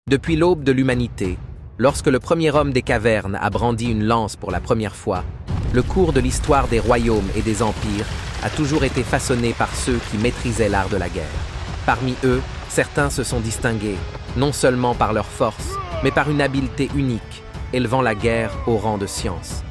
Depuis l'aube de l'humanité, lorsque le premier homme des cavernes a brandi une lance pour la première fois, le cours de l'histoire des royaumes et des empires a toujours été façonné par ceux qui maîtrisaient l'art de la guerre. Parmi eux, certains se sont distingués, non seulement par leur force, mais par une habileté unique, élevant la guerre au rang de science.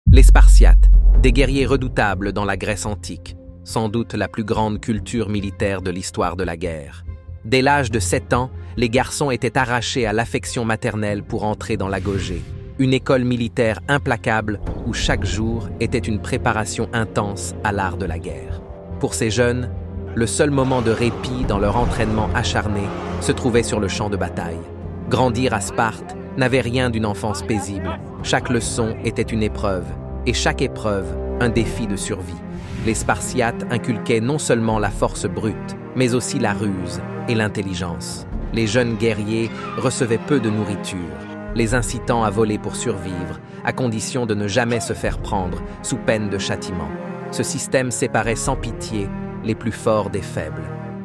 Les Spartiates, des guerriers redoutables dans la Grèce antique, sans doute la plus grande culture militaire de l'histoire de la guerre. Dès l'âge de 7 ans, les garçons étaient arrachés à l'affection maternelle pour entrer dans l'agogée, une école militaire implacable où chaque jour était une préparation intense à l'art de la guerre. Pour ces jeunes, le seul moment de répit dans leur entraînement acharné se trouvait sur le champ de bataille. Grandir à Sparte n'avait rien d'une enfance paisible. Chaque leçon était une épreuve, et chaque épreuve un défi de survie. Les Spartiates inculquaient non seulement la force brute, mais aussi la ruse et l'intelligence. Les jeunes guerriers recevaient peu de nourriture, les incitant à voler pour survivre, à condition de ne jamais se faire prendre, sous peine de châtiment. Ce système séparait sans pitié les plus forts des faibles,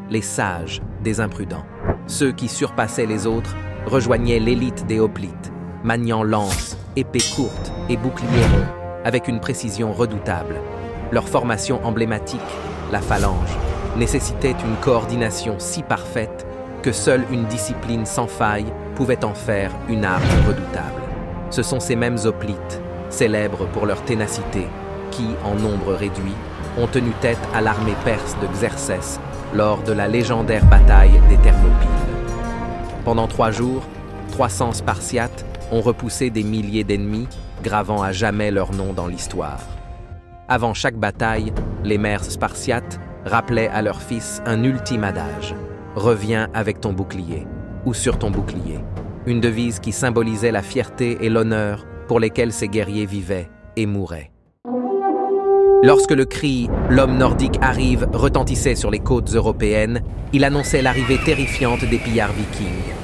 les sages des imprudents. Ceux qui surpassaient les autres rejoignaient l'élite des hoplites, maniant lances, épées courtes et boucliers ronds, avec une précision redoutable. Leur formation emblématique, la phalange, nécessitait une coordination si parfaite que seule une discipline sans faille pouvait en faire une arme redoutable. Ce sont ces mêmes hoplites, célèbres pour leur ténacité, qui, en nombre réduit, ont tenu tête à l'armée perse de Xerxès lors de la légendaire bataille des Thermopyles. Pendant 3 jours, 300 Spartiates ont repoussé des milliers d'ennemis, gravant à jamais leur nom dans l'histoire. Avant chaque bataille, les mères spartiates rappelaient à leurs fils un ultime adage « Reviens avec ton bouclier » ou « sur ton bouclier », une devise qui symbolisait la fierté et l'honneur pour lesquels ces guerriers vivaient et mouraient. Lorsque le cri « L'homme nordique arrive » retentissait sur les côtes européennes, il annonçait l'arrivée terrifiante des pillards vikings.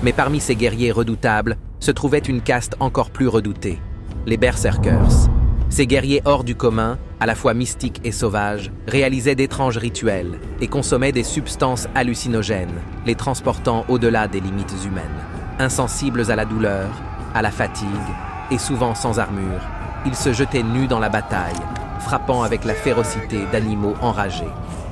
Mais parmi ces guerriers redoutables se trouvait une caste encore plus redoutée, les berserkers. Ces guerriers hors du commun, à la fois mystiques et sauvages, réalisaient d'étranges rituels et consommaient des substances hallucinogènes, les transportant au-delà des limites humaines. Insensibles à la douleur, à la fatigue, et souvent sans armure, ils se jetaient nus dans la bataille, frappant avec la férocité d'animaux enragés.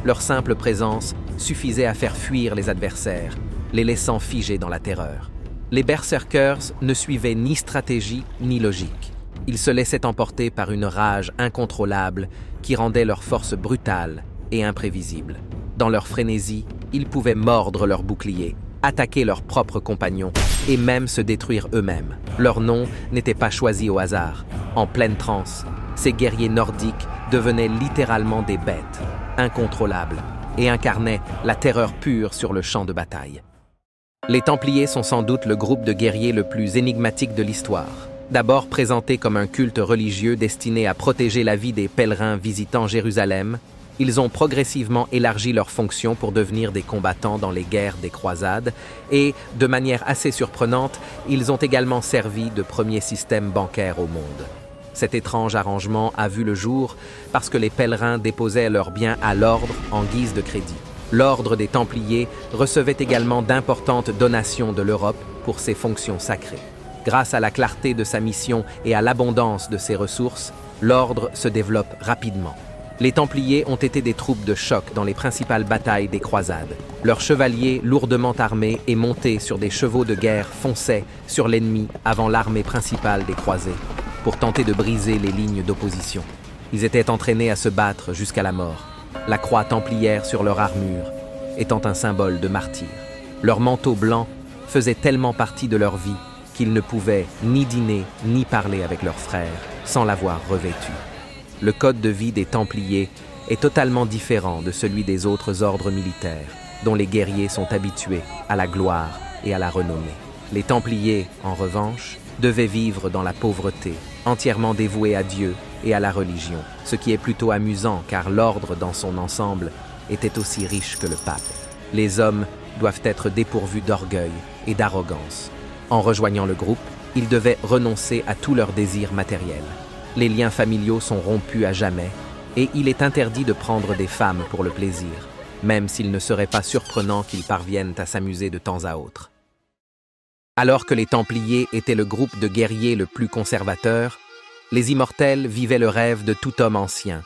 Leur simple présence suffisait à faire fuir les adversaires, les laissant figés dans la terreur. Les berserkers ne suivaient ni stratégie ni logique. Ils se laissaient emporter par une rage incontrôlable qui rendait leur force brutale et imprévisible. Dans leur frénésie, ils pouvaient mordre leurs boucliers, attaquer leurs propres compagnons et même se détruire eux-mêmes. Leur nom n'était pas choisi au hasard. En pleine transe, ces guerriers nordiques devenaient littéralement des bêtes, incontrôlables, et incarnaient la terreur pure sur le champ de bataille. Les Templiers sont sans doute le groupe de guerriers le plus énigmatique de l'histoire. D'abord présentés comme un culte religieux destiné à protéger la vie des pèlerins visitant Jérusalem, ils ont progressivement élargi leurs fonctions pour devenir des combattants dans les guerres des croisades et, de manière assez surprenante, ils ont également servi de premier système bancaire au monde. Cet étrange arrangement a vu le jour parce que les pèlerins déposaient leurs biens à l'ordre en guise de crédit. L'ordre des Templiers recevait également d'importantes donations de l'Europe pour ses fonctions sacrées. Grâce à la clarté de sa mission et à l'abondance de ses ressources, l'ordre se développe rapidement. Les Templiers ont été des troupes de choc dans les principales batailles des croisades. Leurs chevaliers, lourdement armés et montés sur des chevaux de guerre, fonçaient sur l'ennemi avant l'armée principale des croisés, pour tenter de briser les lignes d'opposition. Ils étaient entraînés à se battre jusqu'à la mort, la croix templière sur leur armure étant un symbole de martyr. Leur manteau blanc faisait tellement partie de leur vie qu'ils ne pouvaient ni dîner ni parler avec leurs frères sans l'avoir revêtu. Le code de vie des Templiers est totalement différent de celui des autres ordres militaires, dont les guerriers sont habitués à la gloire et à la renommée. Les Templiers, en revanche, devaient vivre dans la pauvreté, entièrement dévoués à Dieu et à la religion, ce qui est plutôt amusant car l'ordre dans son ensemble était aussi riche que le pape. Les hommes doivent être dépourvus d'orgueil et d'arrogance. En rejoignant le groupe, ils devaient renoncer à tous leurs désirs matériels. Les liens familiaux sont rompus à jamais, et il est interdit de prendre des femmes pour le plaisir, même s'il ne serait pas surprenant qu'ils parviennent à s'amuser de temps à autre. Alors que les Templiers étaient le groupe de guerriers le plus conservateur, les Immortels vivaient le rêve de tout homme ancien.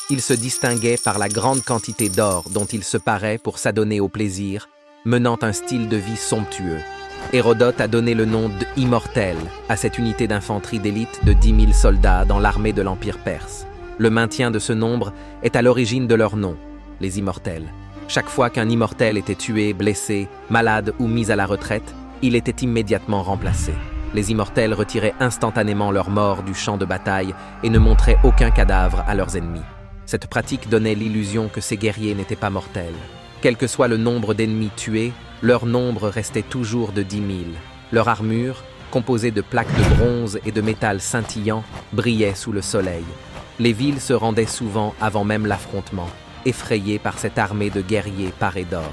Ils se distinguaient par la grande quantité d'or dont ils se paraient pour s'adonner au plaisir, menant un style de vie somptueux. Hérodote a donné le nom d'Immortels à cette unité d'infanterie d'élite de 10 000 soldats dans l'armée de l'Empire perse. Le maintien de ce nombre est à l'origine de leur nom, les Immortels. Chaque fois qu'un Immortel était tué, blessé, malade ou mis à la retraite, il était immédiatement remplacé. Les Immortels retiraient instantanément leurs morts du champ de bataille et ne montraient aucun cadavre à leurs ennemis. Cette pratique donnait l'illusion que ces guerriers n'étaient pas mortels. Quel que soit le nombre d'ennemis tués, leur nombre restait toujours de 10 000. Leur armure, composée de plaques de bronze et de métal scintillant, brillait sous le soleil. Les villes se rendaient souvent avant même l'affrontement, effrayées par cette armée de guerriers parés d'or.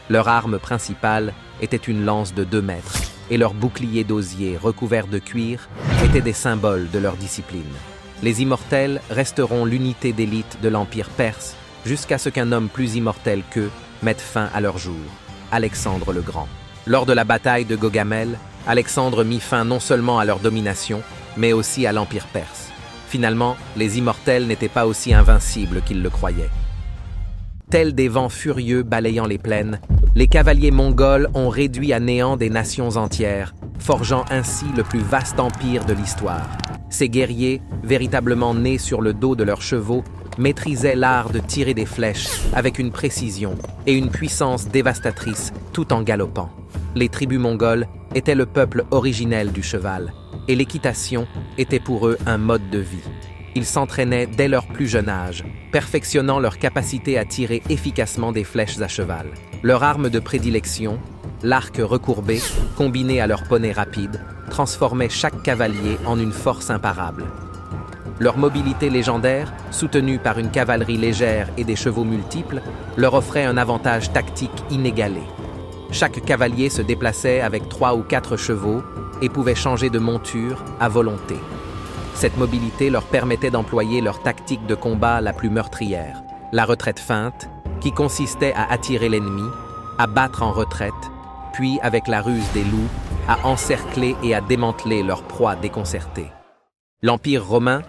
Leur arme principale était une lance de 2 mètres, et leurs boucliers d'osier recouverts de cuir étaient des symboles de leur discipline. Les Immortels resteront l'unité d'élite de l'Empire perse jusqu'à ce qu'un homme plus immortel qu'eux mette fin à leur jour, Alexandre le Grand. Lors de la bataille de Gaugamel, Alexandre mit fin non seulement à leur domination, mais aussi à l'Empire perse. Finalement, les Immortels n'étaient pas aussi invincibles qu'ils le croyaient. Tels des vents furieux balayant les plaines, les cavaliers mongols ont réduit à néant des nations entières, forgeant ainsi le plus vaste empire de l'histoire. Ces guerriers, véritablement nés sur le dos de leurs chevaux, maîtrisaient l'art de tirer des flèches avec une précision et une puissance dévastatrice tout en galopant. Les tribus mongoles étaient le peuple originel du cheval, et l'équitation était pour eux un mode de vie. Ils s'entraînaient dès leur plus jeune âge, perfectionnant leur capacité à tirer efficacement des flèches à cheval. Leur arme de prédilection, l'arc recourbé, combiné à leur poney rapide, transformait chaque cavalier en une force imparable. Leur mobilité légendaire, soutenue par une cavalerie légère et des chevaux multiples, leur offrait un avantage tactique inégalé. Chaque cavalier se déplaçait avec 3 ou 4 chevaux et pouvait changer de monture à volonté. Cette mobilité leur permettait d'employer leur tactique de combat la plus meurtrière, la retraite feinte, qui consistait à attirer l'ennemi, à battre en retraite, puis, avec la ruse des loups, à encercler et à démanteler leur proie déconcertée. L'Empire romain,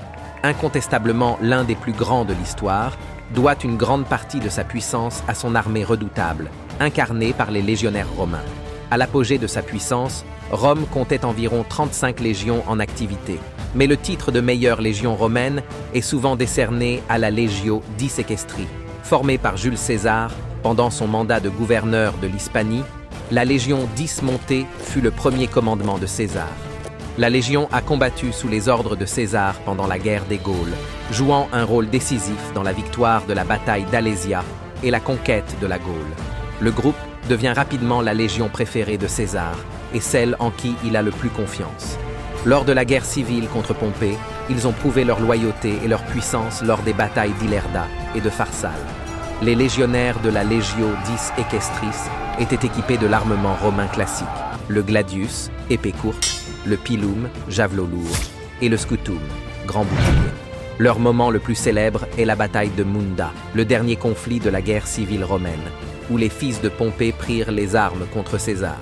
incontestablement l'un des plus grands de l'histoire, doit une grande partie de sa puissance à son armée redoutable, incarnée par les légionnaires romains. À l'apogée de sa puissance, Rome comptait environ 35 légions en activité, mais le titre de meilleure légion romaine est souvent décerné à la Legio di Sequestri. Formée par Jules César pendant son mandat de gouverneur de l'Hispanie, la Légion 10 montée fut le premier commandement de César. La Légion a combattu sous les ordres de César pendant la guerre des Gaules, jouant un rôle décisif dans la victoire de la bataille d'Alésia et la conquête de la Gaule. Le groupe devient rapidement la légion préférée de César et celle en qui il a le plus confiance. Lors de la guerre civile contre Pompée, ils ont prouvé leur loyauté et leur puissance lors des batailles d'Ilerda et de Pharsale. Les légionnaires de la Legio Dis Equestris étaient équipés de l'armement romain classique, le gladius, épée courte, le pilum, javelot lourd, et le scutum, grand bouclier. Leur moment le plus célèbre est la bataille de Munda, le dernier conflit de la guerre civile romaine, où les fils de Pompée prirent les armes contre César.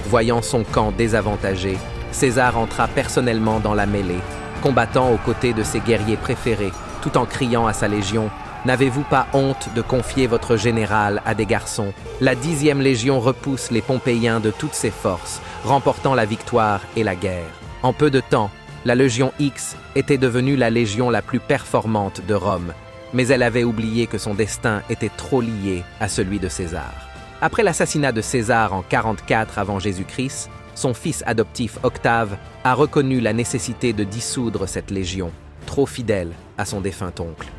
Voyant son camp désavantagé, César entra personnellement dans la mêlée, combattant aux côtés de ses guerriers préférés, tout en criant à sa légion « N'avez-vous pas honte de confier votre général à des garçons ?» La 10e légion repousse les Pompéiens de toutes ses forces, remportant la victoire et la guerre. En peu de temps, la Légion X était devenue la légion la plus performante de Rome, mais elle avait oublié que son destin était trop lié à celui de César. Après l'assassinat de César en 44 avant Jésus-Christ, son fils adoptif Octave a reconnu la nécessité de dissoudre cette légion, trop fidèle à son défunt oncle.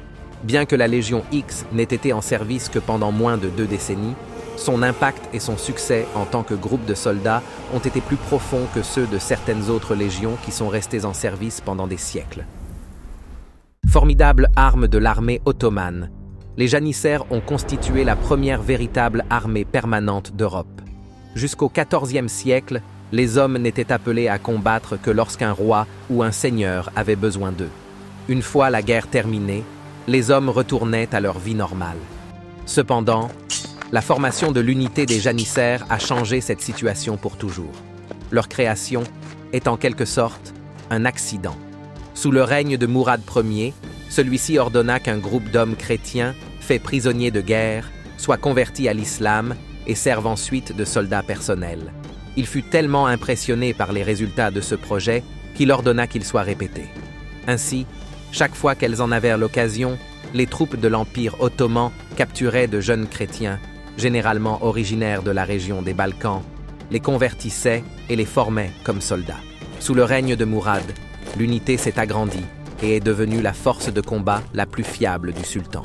Bien que la Légion X n'ait été en service que pendant moins de 2 décennies, son impact et son succès en tant que groupe de soldats ont été plus profonds que ceux de certaines autres légions qui sont restées en service pendant des siècles. Formidable arme de l'armée ottomane, les janissaires ont constitué la première véritable armée permanente d'Europe. Jusqu'au XIVe siècle, Les hommes n'étaient appelés à combattre que lorsqu'un roi ou un seigneur avait besoin d'eux. Une fois la guerre terminée, les hommes retournaient à leur vie normale. Cependant, la formation de l'unité des janissaires a changé cette situation pour toujours. Leur création est en quelque sorte un accident. Sous le règne de Mourad Ier, celui-ci ordonna qu'un groupe d'hommes chrétiens, faits prisonniers de guerre, soit convertis à l'islam et servent ensuite de soldats personnels. Il fut tellement impressionné par les résultats de ce projet qu'il ordonna qu'il soit répété. Ainsi, chaque fois qu'elles en avaient l'occasion, les troupes de l'Empire ottoman capturaient de jeunes chrétiens, généralement originaires de la région des Balkans, les convertissaient et les formaient comme soldats. Sous le règne de Mourad, l'unité s'est agrandie et est devenue la force de combat la plus fiable du sultan.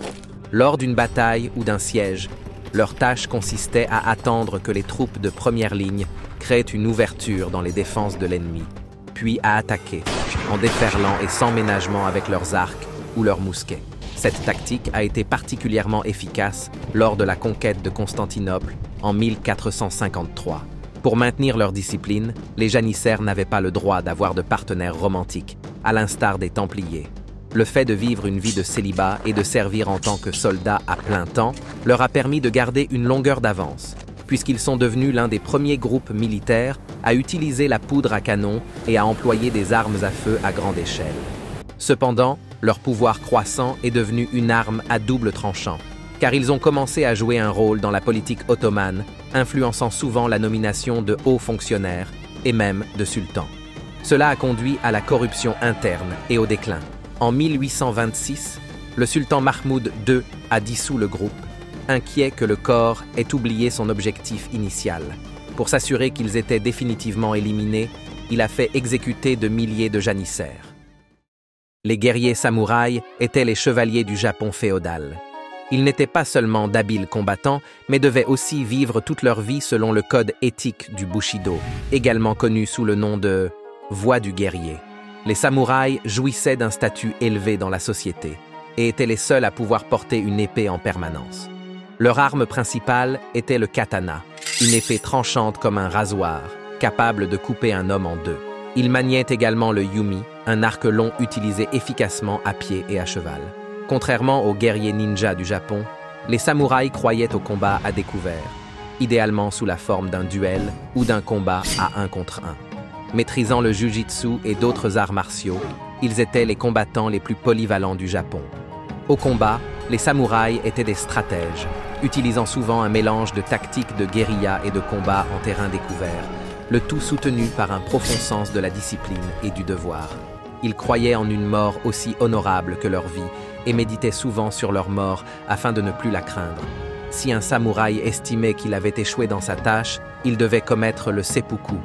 Lors d'une bataille ou d'un siège, leur tâche consistait à attendre que les troupes de première ligne créent une ouverture dans les défenses de l'ennemi, puis à attaquer, en déferlant et sans ménagement avec leurs arcs ou leurs mousquets. Cette tactique a été particulièrement efficace lors de la conquête de Constantinople en 1453. Pour maintenir leur discipline, les janissaires n'avaient pas le droit d'avoir de partenaires romantiques, à l'instar des Templiers. Le fait de vivre une vie de célibat et de servir en tant que soldats à plein temps leur a permis de garder une longueur d'avance, puisqu'ils sont devenus l'un des premiers groupes militaires à utiliser la poudre à canon et à employer des armes à feu à grande échelle. Cependant, leur pouvoir croissant est devenu une arme à double tranchant, car ils ont commencé à jouer un rôle dans la politique ottomane, influençant souvent la nomination de hauts fonctionnaires et même de sultans. Cela a conduit à la corruption interne et au déclin. En 1826, le sultan Mahmoud II a dissous le groupe, inquiet que le corps ait oublié son objectif initial. Pour s'assurer qu'ils étaient définitivement éliminés, il a fait exécuter de milliers de janissaires. Les guerriers samouraïs étaient les chevaliers du Japon féodal. Ils n'étaient pas seulement d'habiles combattants, mais devaient aussi vivre toute leur vie selon le code éthique du Bushido, également connu sous le nom de « voie du guerrier ». Les samouraïs jouissaient d'un statut élevé dans la société et étaient les seuls à pouvoir porter une épée en permanence. Leur arme principale était le katana, une épée tranchante comme un rasoir, capable de couper un homme en deux. Ils maniaient également le yumi, un arc long utilisé efficacement à pied et à cheval. Contrairement aux guerriers ninjas du Japon, les samouraïs croyaient au combat à découvert, idéalement sous la forme d'un duel ou d'un combat à 1 contre 1. Maîtrisant le jujitsu et d'autres arts martiaux, ils étaient les combattants les plus polyvalents du Japon. Au combat, les samouraïs étaient des stratèges, utilisant souvent un mélange de tactiques de guérilla et de combat en terrain découvert, le tout soutenu par un profond sens de la discipline et du devoir. Ils croyaient en une mort aussi honorable que leur vie et méditaient souvent sur leur mort afin de ne plus la craindre. Si un samouraï estimait qu'il avait échoué dans sa tâche, il devait commettre le seppuku,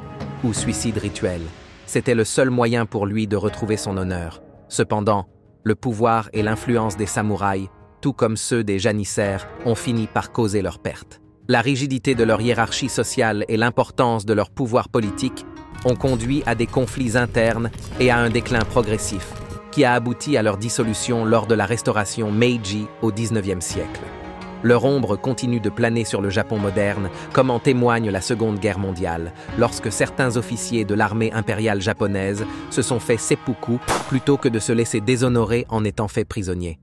ou suicide rituel. C'était le seul moyen pour lui de retrouver son honneur. Cependant, le pouvoir et l'influence des samouraïs, tout comme ceux des janissaires, ont fini par causer leur perte. La rigidité de leur hiérarchie sociale et l'importance de leur pouvoir politique ont conduit à des conflits internes et à un déclin progressif, qui a abouti à leur dissolution lors de la restauration Meiji au XIXe siècle. Leur ombre continue de planer sur le Japon moderne, comme en témoigne la Seconde Guerre mondiale, lorsque certains officiers de l'armée impériale japonaise se sont fait seppuku plutôt que de se laisser déshonorer en étant faits prisonniers.